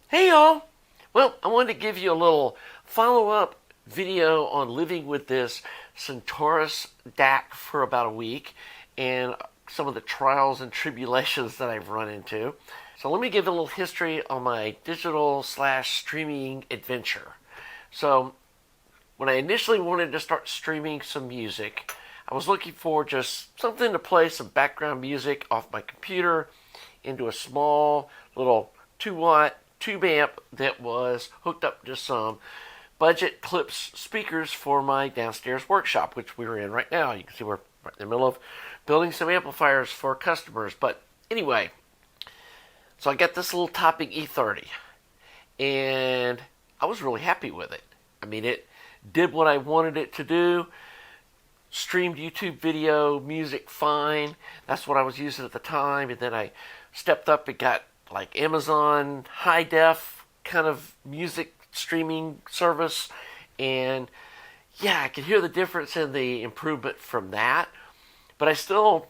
Hey y'all! Well, I wanted to give you a little follow-up video on living with this Centaurus DAC for about a week and some of the trials and tribulations that I've run into. So let me give a little history on my digital/streaming adventure. So when I initially wanted to start streaming some music, I was looking for just something to play some background music off my computer into a small little 2-watt tube amp that was hooked up to some budget clips speakers for my downstairs workshop, which we were in right now. You can see we're right in the middle of building some amplifiers for customers. But anyway, so I got this little Topic E30, and I was really happy with it. I mean, it did what I wanted it to do. Streamed YouTube video, music fine. That's what I was using at the time. And then I stepped up and got like Amazon high def kind of music streaming service. And yeah, I could hear the difference in the improvement from that. But I still,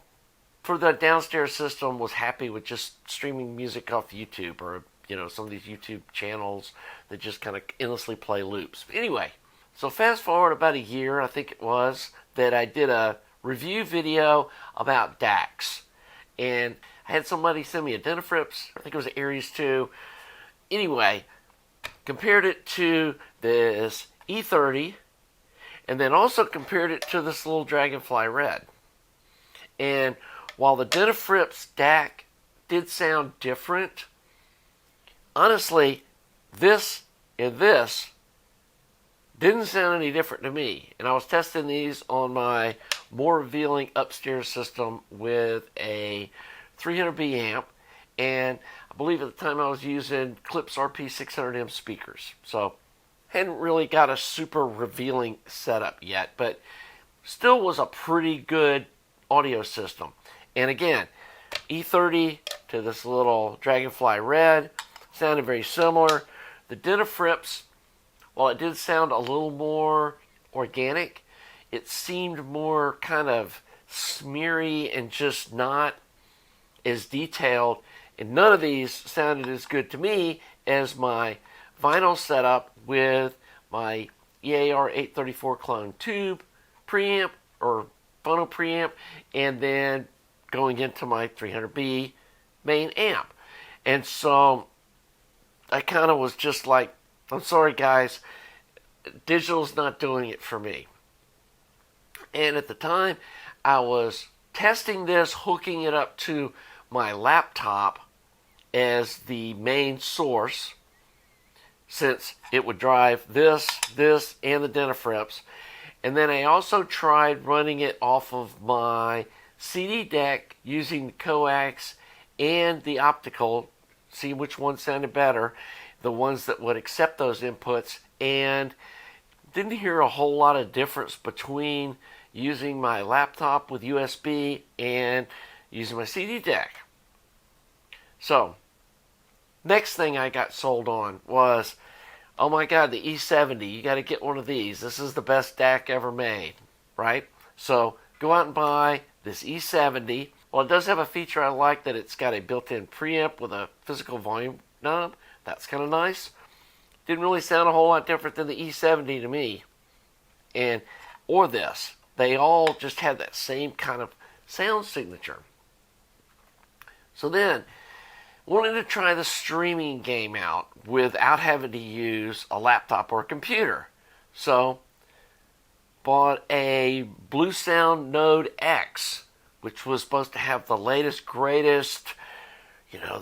for the downstairs system, was happy with just streaming music off YouTube or, some of these YouTube channels that just kind of endlessly play loops. But anyway, so fast forward about a year, I think it was, that I did a review video about DACs. And I had somebody send me a Denafrips, I think it was an Aries 2. Anyway, compared it to this E30, and then also compared it to this little Dragonfly Red. And while the Denafrips DAC did sound different, honestly, this and this didn't sound any different to me. And I was testing these on my more revealing upstairs system with a 300B amp, and I believe at the time I was using Klipsch RP 600M speakers. So hadn't really got a super revealing setup yet, but still was a pretty good audio system. And again, E30 to this little Dragonfly Red sounded very similar. The Denafrips, while it did sound a little more organic, it seemed more kind of smeary and just not as detailed. And none of these sounded as good to me as my vinyl setup with my EAR 834 clone tube preamp or phono preamp, and then going into my 300B main amp. And so I kind of was just like, I'm sorry guys, digital's not doing it for me. And at the time, I was testing this, hooking it up to my laptop as the main source, since it would drive this, and the Denafrips. And then I also tried running it off of my CD deck using the coax and the optical, see which one sounded better, the ones that would accept those inputs, and didn't hear a whole lot of difference between using my laptop with USB and using my CD deck. So, next thing I got sold on was, oh my god, the E70, you got to get one of these. This is the best DAC ever made, right? So, go out and buy this E70. Well, it does have a feature I like, that it's got a built-in preamp with a physical volume knob. That's kind of nice. Didn't really sound a whole lot different than the E70 to me. Or this. They all just had that same kind of sound signature. So then, wanted to try the streaming game out without having to use a laptop or a computer. So, bought a Blue Sound Node X, which was supposed to have the latest, greatest,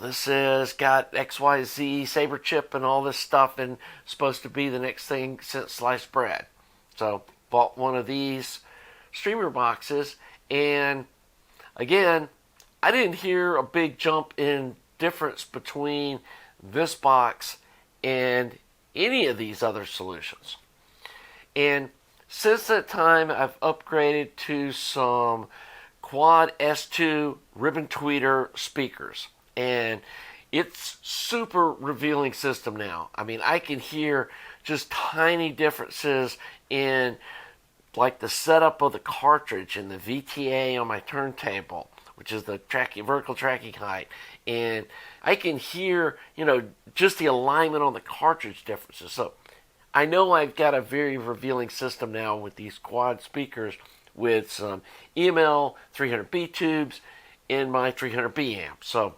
this is got XYZ Saber chip and all this stuff, and supposed to be the next thing since sliced bread. So, bought one of these streamer boxes, and again, I didn't hear a big jump in difference between this box and any of these other solutions. And since that time, I've upgraded to some Quad S2 ribbon tweeter speakers, and it's super revealing system now. I mean, I can hear just tiny differences in like the setup of the cartridge and the VTA on my turntable, which is the vertical tracking height. And I can hear, just the alignment on the cartridge differences. So I know I've got a very revealing system now with these quad speakers with some EML 300B tubes in my 300B amp. So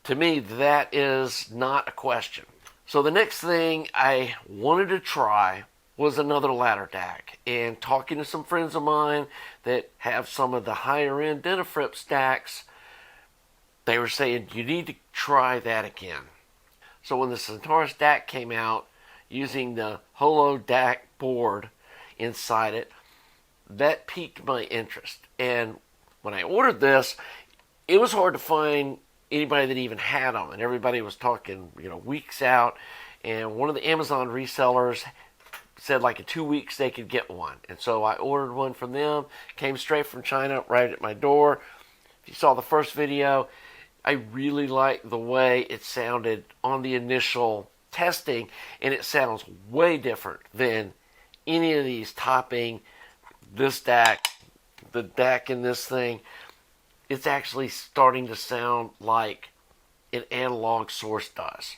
to me, that is not a question. So the next thing I wanted to try was another ladder DAC. And talking to some friends of mine that have some of the higher end Denafrip stacks, they were saying you need to try that again. So when the Centaurus DAC came out using the Holo DAC board inside it, that piqued my interest. And when I ordered this, it was hard to find anybody that even had them, and everybody was talking, weeks out. And one of the Amazon resellers said like in 2 weeks they could get one, and so I ordered one from them. Came straight from China, right at my door. If you saw the first video, I really liked the way it sounded on the initial testing, and it sounds way different than any of these topping. This DAC, the DAC in this thing, it's actually starting to sound like an analog source does.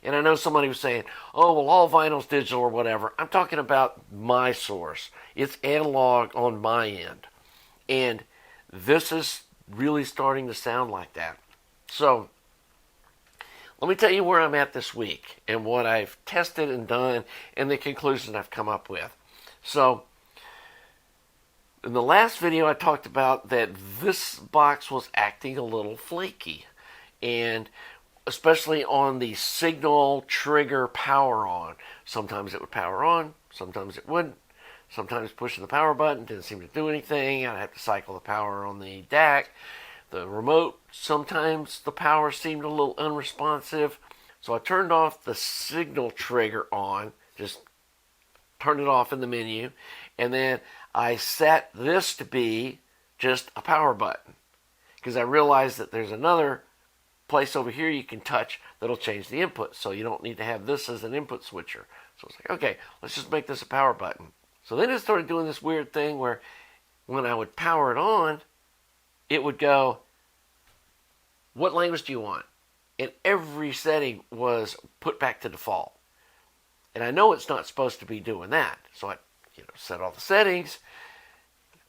And I know somebody was saying, oh, well, all vinyl's digital or whatever. I'm talking about my source. It's analog on my end. And this is really starting to sound like that. So let me tell you where I'm at this week and what I've tested and done and the conclusion I've come up with. So in the last video, I talked about that this box was acting a little flaky, and especially on the signal trigger power on. Sometimes it would power on, sometimes it wouldn't. Sometimes pushing the power button didn't seem to do anything. I'd have to cycle the power on the DAC. The remote, sometimes the power seemed a little unresponsive. So I turned off the signal trigger on, just turned it off in the menu, and then I set this to be just a power button, because I realized that there's another place over here you can touch that'll change the input, so you don't need to have this as an input switcher. So it's like, okay, let's just make this a power button. So then it started doing this weird thing where when I would power it on, it would go, what language do you want? And every setting was put back to default. And I know it's not supposed to be doing that. So I set all the settings.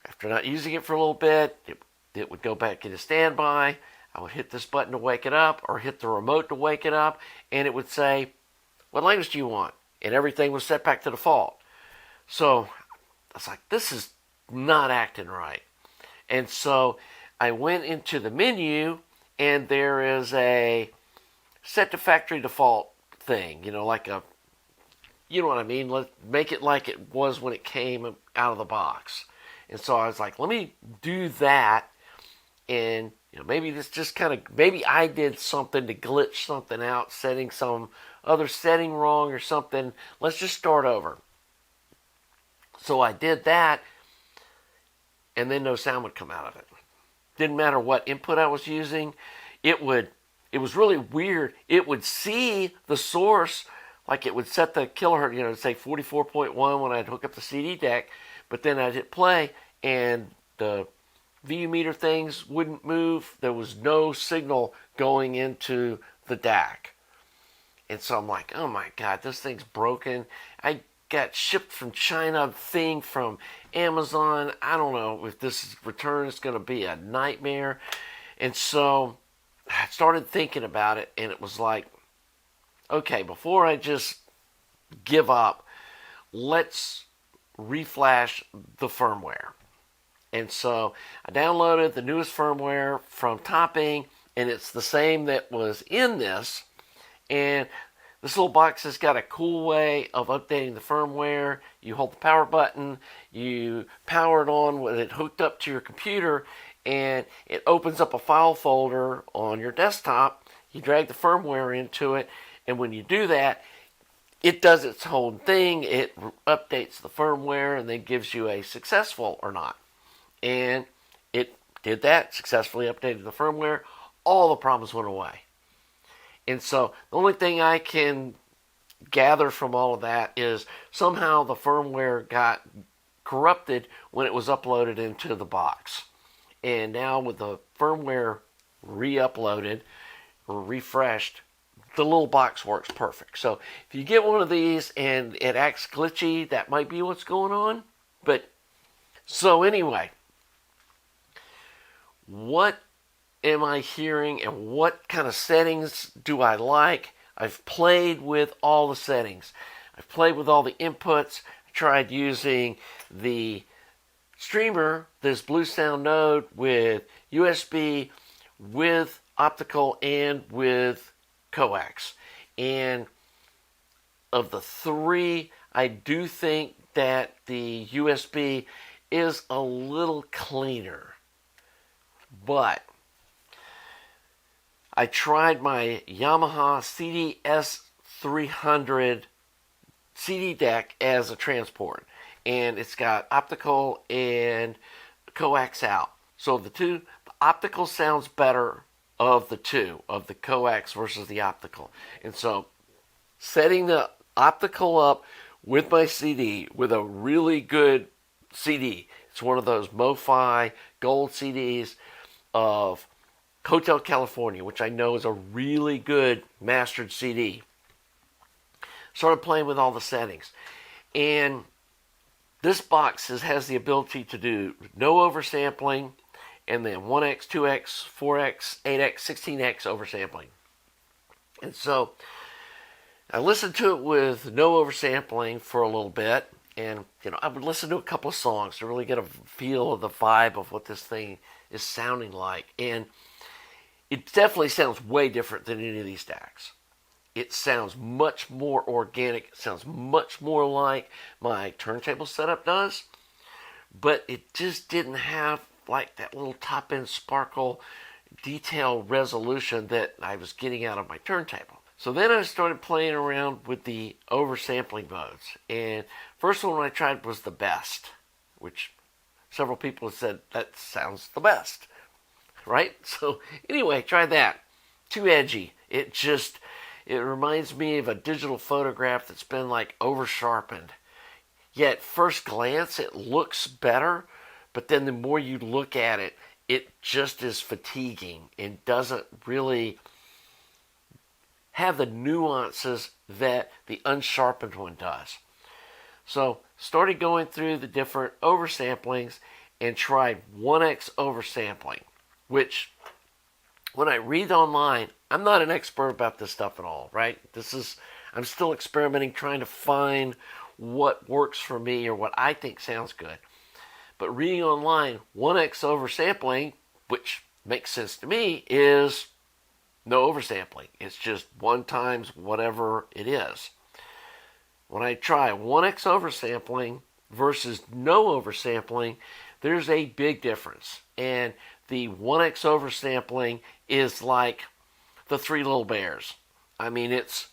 After not using it for a little bit, it would go back into standby. I would hit this button to wake it up, or hit the remote to wake it up, and it would say, what language do you want? And everything was set back to default. So I was like, this is not acting right. And so I went into the menu, and there is a set to factory default thing, like a, you know what I mean? Let's make it like it was when it came out of the box. And so I was like, let me do that. And maybe this just maybe I did something to glitch something out, setting some other setting wrong or something. Let's just start over. So I did that, and then no sound would come out of it. Didn't matter what input I was using. It was really weird. It would see the source, like it would set the kilohertz, say 44.1 when I'd hook up the CD deck, but then I'd hit play and the VU meter things wouldn't move. There was no signal going into the DAC. And so I'm like, oh my God, this thing's broken. I got shipped from China, thing from Amazon. I don't know if this return is going to be a nightmare. And so I started thinking about it, and it was like, okay, before I just give up, let's reflash the firmware. And so I downloaded the newest firmware from Topping, and it's the same that was in this. And this little box has got a cool way of updating the firmware. You hold the power button, you power it on with it hooked up to your computer, and it opens up a file folder on your desktop. You drag the firmware into it, and when you do that, it does its own thing. It updates the firmware and then gives you a successful or not. And it did that, successfully updated the firmware. All the problems went away. And so the only thing I can gather from all of that is somehow the firmware got corrupted when it was uploaded into the box. And now with the firmware re-uploaded or refreshed, the little box works perfect. So if you get one of these and it acts glitchy, that might be what's going on. But so anyway, what am I hearing and what kind of settings do I like? I've played with all the settings. I've played with all the inputs. I tried using the streamer, this Blue Sound node with USB, with optical, and with coax. And of the three, I do think that the USB is a little cleaner. But I tried my Yamaha CDS300 CD DAC as a transport. And it's got optical and coax out. So the optical sounds better of the two, of the coax versus the optical. And so setting the optical up with my CD, with a really good CD. It's one of those MoFi gold CDs of Hotel California, which I know is a really good mastered CD. Started playing with all the settings. And this box has the ability to do no oversampling, and then 1x, 2x, 4x, 8x, 16x oversampling. And so I listened to it with no oversampling for a little bit, and I would listen to a couple of songs to really get a feel of the vibe of what this thing is sounding like. And it definitely sounds way different than any of these DACs. It sounds much more organic. It sounds much more like my turntable setup does. But it just didn't have like that little top-end sparkle detail resolution that I was getting out of my turntable. So then I started playing around with the oversampling modes. And first one I tried was the best, which several people have said that sounds the best. Right? So anyway, try that. Too edgy. It reminds me of a digital photograph that's been like over sharpened. Yet at first glance it looks better, but then the more you look at it, it just is fatiguing and doesn't really have the nuances that the unsharpened one does. So started going through the different oversamplings and tried 1x oversampling, which when I read online, I'm not an expert about this stuff at all, right? I'm still experimenting, trying to find what works for me or what I think sounds good. But reading online, 1x oversampling, which makes sense to me, is no oversampling. It's just 1 times whatever it is. When I try 1x oversampling versus no oversampling, there's a big difference. And the 1x oversampling is like the Three Little Bears. I mean, it's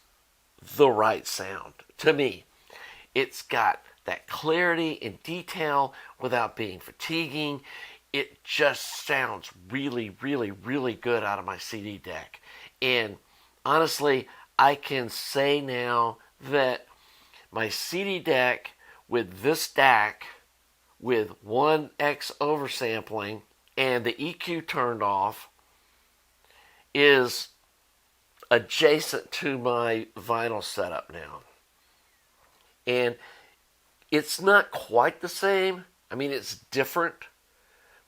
the right sound to me. It's got that clarity and detail without being fatiguing. It just sounds really, really, really good out of my CD deck. And honestly, I can say now that my CD deck with this DAC with 1x oversampling and the EQ turned off is adjacent to my vinyl setup now. And it's not quite the same. I mean, it's different,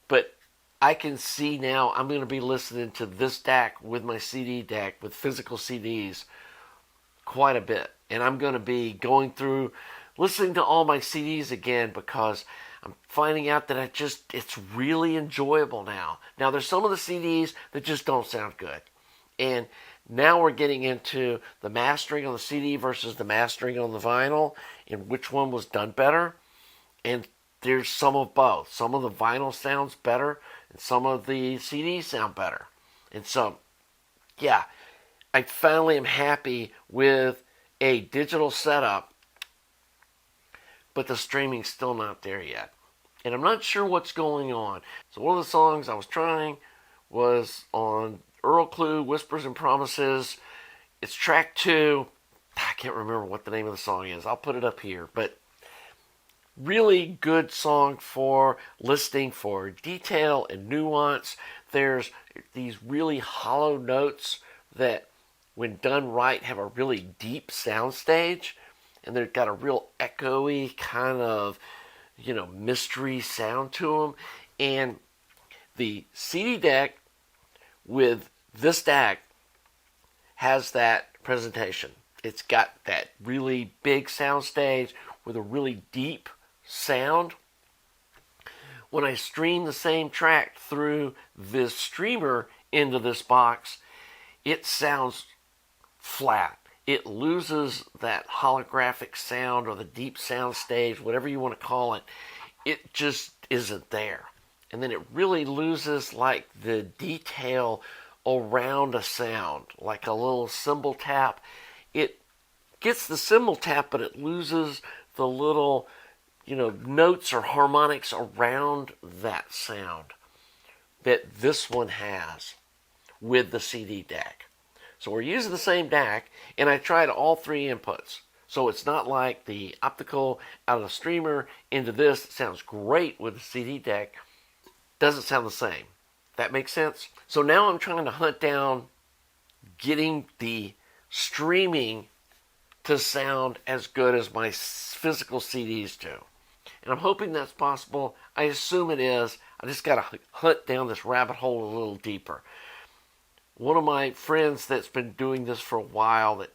but I can see now I'm going to be listening to this DAC with my CD DAC with physical CDs quite a bit. And I'm going to be going through listening to all my CDs again because I'm finding out that it's really enjoyable now. Now, there's some of the CDs that just don't sound good. And now we're getting into the mastering on the CD versus the mastering on the vinyl and which one was done better. And there's some of both. Some of the vinyl sounds better and some of the CDs sound better. And so, yeah, I finally am happy with a digital setup, but the streaming's still not there yet. And I'm not sure what's going on. So one of the songs I was trying was on Earl Clue, Whispers and Promises. It's track 2. I can't remember what the name of the song is. I'll put it up here. But really good song for listening for detail and nuance. There's these really hollow notes that, when done right, have a really deep sound stage, and they've got a real echoey kind of, mystery sound to them. And the CD deck with this DAC has that presentation. It's got that really big sound stage with a really deep sound. When I stream the same track through this streamer into this box, it sounds flat. It loses that holographic sound or the deep sound stage, whatever you want to call it. It just isn't there. And then it really loses like the detail around a sound, like a little cymbal tap. It gets the cymbal tap, but it loses the little, notes or harmonics around that sound that this one has with the CD DAC. So we're using the same DAC, and I tried all three inputs. So it's not like the optical out of the streamer into this. It sounds great with the CD DAC. Doesn't sound the same. That makes sense? So now I'm trying to hunt down getting the streaming to sound as good as my physical CDs do. And I'm hoping that's possible. I assume it is. I just got to hunt down this rabbit hole a little deeper. One of my friends that's been doing this for a while, that's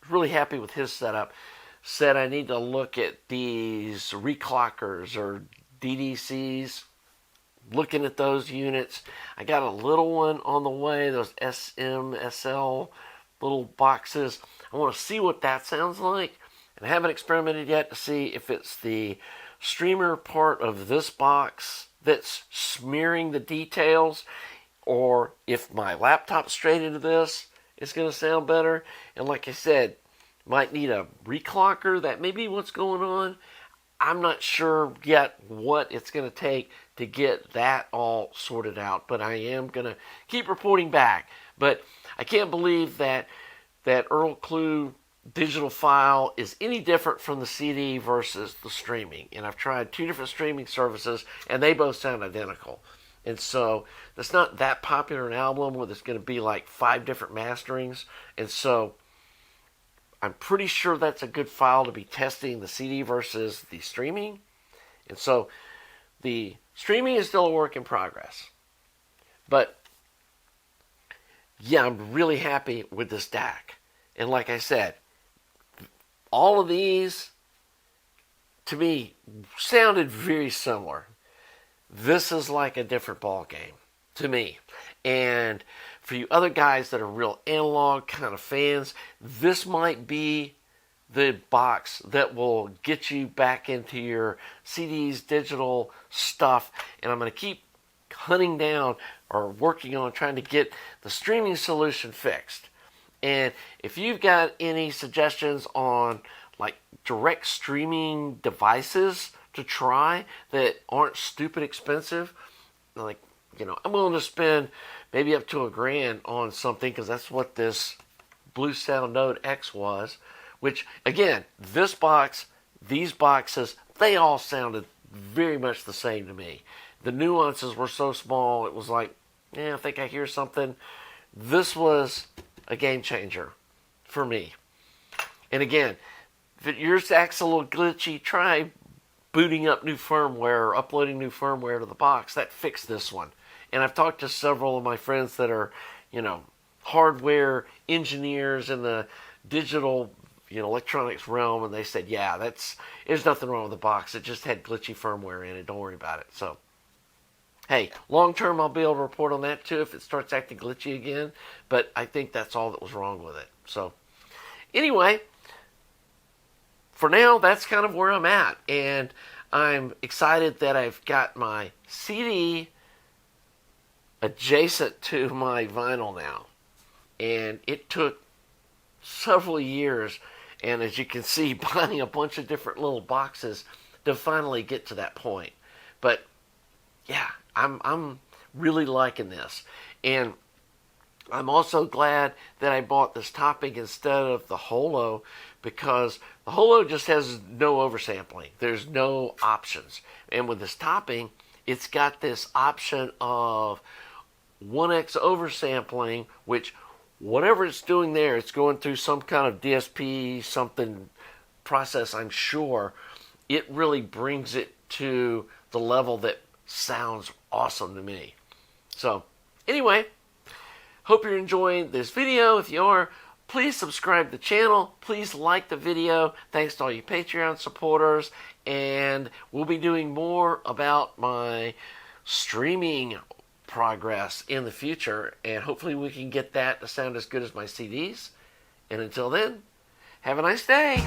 really happy with his setup, said I need to look at these reclockers or DDCs, looking at those units. I got a little one on the way, those SMSL little boxes. I want to see what that sounds like. And I haven't experimented yet to see if it's the streamer part of this box that's smearing the details, or if my laptop straight into this is going to sound better. And like I said, might need a reclocker. That may be what's going on. I'm not sure yet what it's going to take to get that all sorted out, but I am going to keep reporting back. But I can't believe that Earl Clue digital file is any different from the CD versus the streaming. And I've tried two different streaming services, and they both sound identical. And so that's not that popular an album where there's going to be like 5 different masterings. And so I'm pretty sure that's a good file to be testing the CD versus the streaming. And so the streaming is still a work in progress. But yeah, I'm really happy with this DAC. And like I said, all of these, to me, sounded very similar. This is like a different ball game to me. And for you other guys that are real analog kind of fans, this might be the box that will get you back into your CDs, digital stuff. And I'm going to keep hunting down or working on trying to get the streaming solution fixed. And if you've got any suggestions on like direct streaming devices to try that aren't stupid expensive, like, I'm willing to spend maybe up to $1,000 on something, because that's what this Blue Sound Node X was. Which, again, this box, these boxes, they all sounded very much the same to me. The nuances were so small, it was like, I think I hear something. This was a game changer for me. And again, if yours acts a little glitchy, try booting up new firmware or uploading new firmware to the box. That fixed this one. And I've talked to several of my friends that are, hardware engineers in the digital, electronics realm, and they said, yeah, there's nothing wrong with the box. It just had glitchy firmware in it. Don't worry about it. So, hey, long term, I'll be able to report on that too if it starts acting glitchy again. But I think that's all that was wrong with it. So, anyway, for now, that's kind of where I'm at. And I'm excited that I've got my CD adjacent to my vinyl now. And it took several years, and as you can see, buying a bunch of different little boxes to finally get to that point. But yeah, I'm really liking this. And I'm also glad that I bought this topping instead of the Holo, because the Holo just has no oversampling. There's no options. And with this topping, it's got this option of 1x oversampling, which whatever it's doing there, it's going through some kind of DSP something process, I'm sure. It really brings it to the level that sounds awesome to me. So anyway, hope you're enjoying this video. If you are, please subscribe to the channel. Please like the video. Thanks to all you Patreon supporters. And we'll be doing more about my streaming progress in the future. And hopefully we can get that to sound as good as my CDs. And until then, have a nice day.